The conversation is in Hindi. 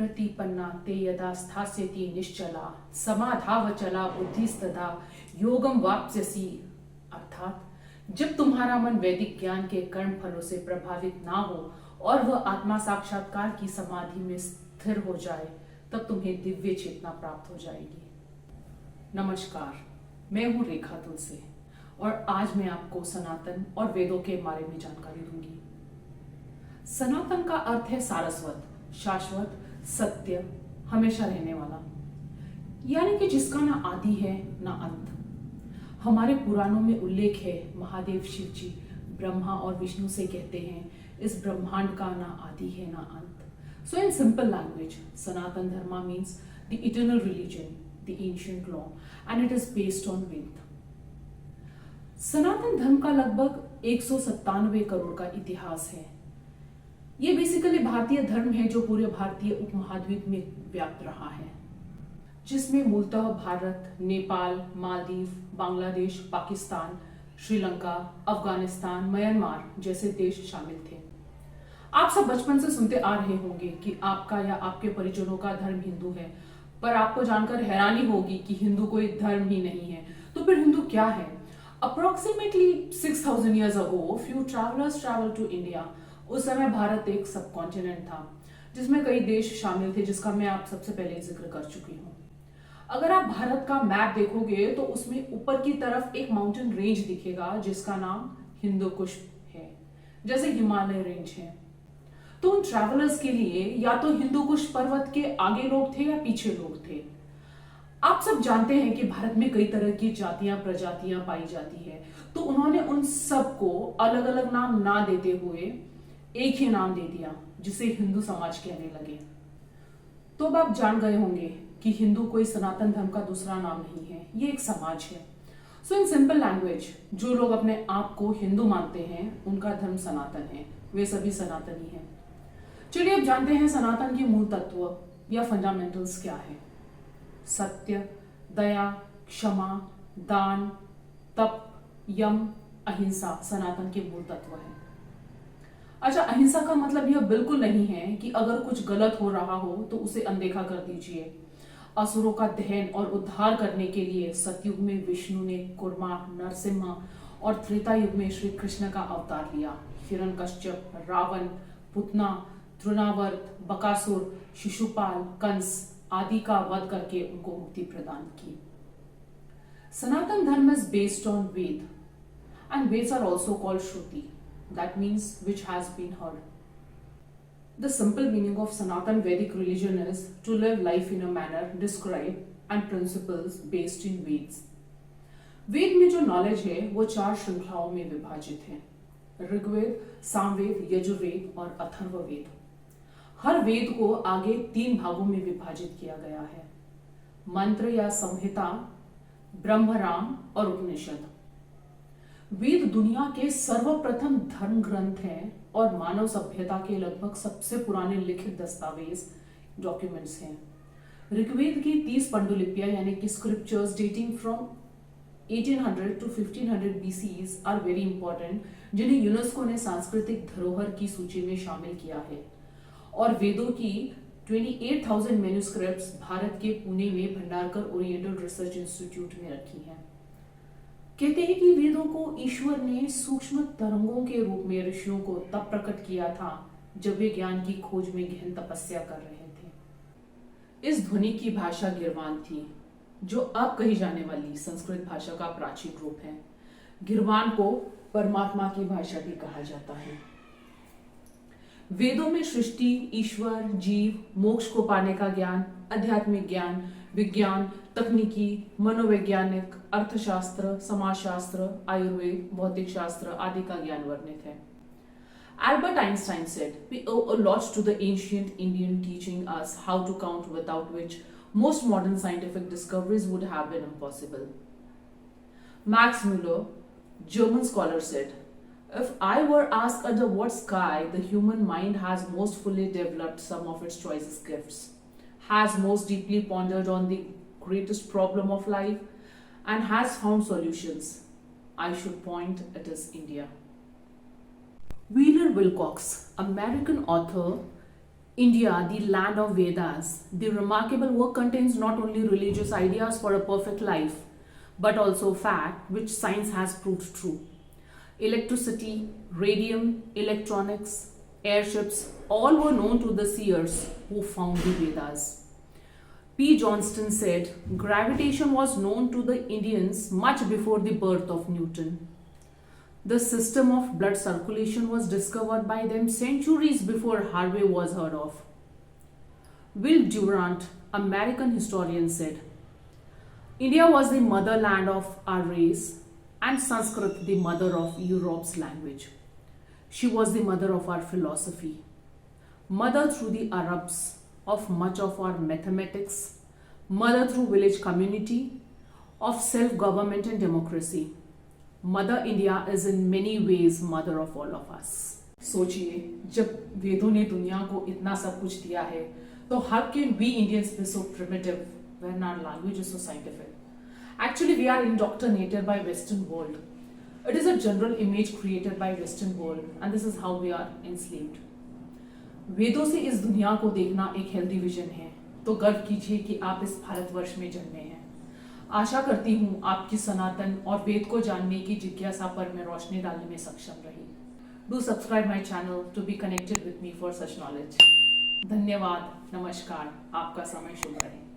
प्रतिपन्ना ते यदा स्थास्यति निश्चला समाधावचला बुद्धिस्तदा योगम वाप्स्यसि। अर्थात जब तुम्हारा मन वैदिक ज्ञान के कर्म फलों से प्रभावित ना हो और वह आत्मा साक्षात्कार की समाधि में स्थिर हो जाए, तब तुम्हें दिव्य चेतना प्राप्त हो जाएगी। नमस्कार, मैं हूं रेखा तुलसी और आज मैं आपको सनातन और वेदों के बारे में जानकारी दूंगी। सनातन का अर्थ है सारस्वत, शाश्वत, सत्य, हमेशा रहने वाला, यानी कि जिसका ना आदि है ना अंत। हमारे पुराणों में उल्लेख है, महादेव शिव जी ब्रह्मा और विष्णु से कहते हैं, इस ब्रह्मांड का ना आदि है ना अंत। So in simple language, Sanatan Dharma means the eternal religion, the ancient law, and it is based on Veda. Sanatan Dharma का लगभग 197 करोड़ का इतिहास है। ये बेसिकली भारतीय धर्म है जो पूरे भारतीय उपमहाद्वीप में व्याप्त रहा है, जिसमें मूलतः भारत, नेपाल, मालदीव, बांग्लादेश, पाकिस्तान, श्रीलंका, अफगानिस्तान, म्यांमार जैसे देश शामिल थे। आप सब बचपन से सुनते आ रहे होंगे कि आपका या आपके परिजनों का धर्म हिंदू है, पर आपको जानकर हैरानी होगी कि हिंदू कोई धर्म ही नहीं है। तो फिर हिंदू क्या है? Approximately 6000 years ago, few travelers traveled to India. उस समय भारत एक सब कॉन्टिनेंट था जिसमें कई देश शामिल थे, जिसका मैं आप सबसे पहले जिक्र कर चुकी हूँ। अगर आप भारत का मैप देखोगे तो उसमें ऊपर की तरफ एक माउंटेन रेंज दिखेगा जिसका नाम हिंदू कुश है, जैसे हिमालय रेंज है। तो उन ट्रैवलर्स के लिए या तो हिंदू कुश पर्वत के आगे लोग थे या पीछे लोग थे। आप सब जानते हैं कि भारत में कई तरह की जातियां प्रजातियां पाई जाती है, तो उन्होंने उन सब को अलग अलग नाम ना देते हुए एक ही नाम दे दिया, जिसे हिंदू समाज कहने लगे। तो अब आप जान गए होंगे कि हिंदू कोई सनातन धर्म का दूसरा नाम नहीं है, ये एक समाज है। सो इन सिंपल लैंग्वेज, जो लोग अपने आप को हिंदू मानते हैं उनका धर्म सनातन है, वे सभी सनातनी हैं। चलिए अब जानते हैं सनातन के मूल तत्व या फंडामेंटल्स क्या है। सत्य, दया, क्षमा, दान, तप, यम, अहिंसा सनातन के मूल तत्व है। अच्छा, अहिंसा का मतलब यह बिल्कुल नहीं है कि अगर कुछ गलत हो रहा हो तो उसे अनदेखा कर दीजिए। असुरों का दहन और उद्धार करने के लिए सतयुग में विष्णु ने कुर्मा, नरसिम्हा और त्रेता युग में श्री कृष्ण का अवतार लिया। हिरण्यकश्यप, रावण, पुतना, तृणावर्त, बकासुर, शिशुपाल, कंस आदि का वध करके उनको मुक्ति प्रदान की। सनातन धर्म is based on Ved, and Veds are also called Shruti. That means which has been heard. The simple meaning of Sanatan Vedic religion is to live life in a manner described and principles based in Veds. वेद में जो नॉलेज है वो 4 श्रृंखलाओं में विभाजित है: ऋग्वेद, सामवेद, यजुर्वेद और अथर्ववेद। हर वेद को आगे 3 भागों में विभाजित किया गया है: मंत्र या संहिता, ब्रह्मराम और उपनिषद। वेद दुनिया के सर्वप्रथम धर्म ग्रंथ हैं और मानव सभ्यता के लगभग सबसे पुराने लिखित दस्तावेज डॉक्यूमेंट्स हैं। ऋग्वेद की 30 पांडुलिपियां यानी कि scriptures dating from 1800 to 1500 BCs are very important, जिन्हें यूनेस्को ने सांस्कृतिक धरोहर की सूची में शामिल किया है। और वेदों की 28,000 मैन्युस्क्रिप्ट्स भारत के पुणे में भंडारकर ओरिएंटल रिसर्च इंस्टीट्यूट में रखी हैं। कहते हैं कि वेदों को ईश्वर ने सूक्ष्म तरंगों के रूप में ऋषियों को तब प्रकट किया था जब वे ज्ञान की खोज में गहन तपस्या कर रहे थे। इस ध्वनि की भाषा गिरवान थी, जो अब कही जाने वाली संस्कृत भाषा का प्राचीन रूप है। गिरवान को परमात्मा की भाषा भी कहा जाता है। वेदों में सृष्टि, ईश्वर, जीव, मोक्ष को पाने का ज्ञान, आध्यात्मिक ज्ञान, विज्ञान, तकनीकी, मनोवैज्ञानिक, अर्थशास्त्र, समाजशास्त्र, आयुर्वेद, भौतिक शास्त्र आदि का ज्ञान वर्णित है। Albert Einstein said, "We owe a lot to the ancient Indian teaching us how to count, without which most modern scientific discoveries would have been impossible." Max Muller, German scholar, said, "If I were asked under what sky the human mind has most fully developed some of its choicest gifts, has most deeply pondered on the greatest problem of life, and has found solutions, I should point it is India." Wheeler Wilcox, American author, India, the land of Vedas, the remarkable work contains not only religious ideas for a perfect life, but also fact which science has proved true. Electricity, radium, electronics, airships, all were known to the seers who found the Vedas. P. Johnston said, gravitation was known to the Indians much before the birth of Newton. The system of blood circulation was discovered by them centuries before Harvey was heard of. Will Durant, American historian, said, India was the motherland of our race and Sanskrit the mother of Europe's language. She was the mother of our philosophy, mother through the Arabs of much of our mathematics, mother through village community, of self-government and democracy. Mother India is in many ways mother of all of us. सोचिए, जब वेदों ने दुनिया को इतना सब कुछ दिया है, तो how can we Indians be so primitive when our language is so scientific? Actually, we are indoctrinated by Western world. It is a general image created by Western world, and this is how we are enslaved. वेदों से इस दुनिया को देखना एक हेल्दी विजन है, तो गर्व कीजिए कि आप इस भारतवर्ष में जन्मे हैं। आशा करती हूँ आपकी सनातन और वेद को जानने की जिज्ञासा पर मैं रोशनी डालने में सक्षम रही। Do subscribe my channel to be connected with me for such knowledge. धन्यवाद, नमस्कार, आपका समय शुभ रहे।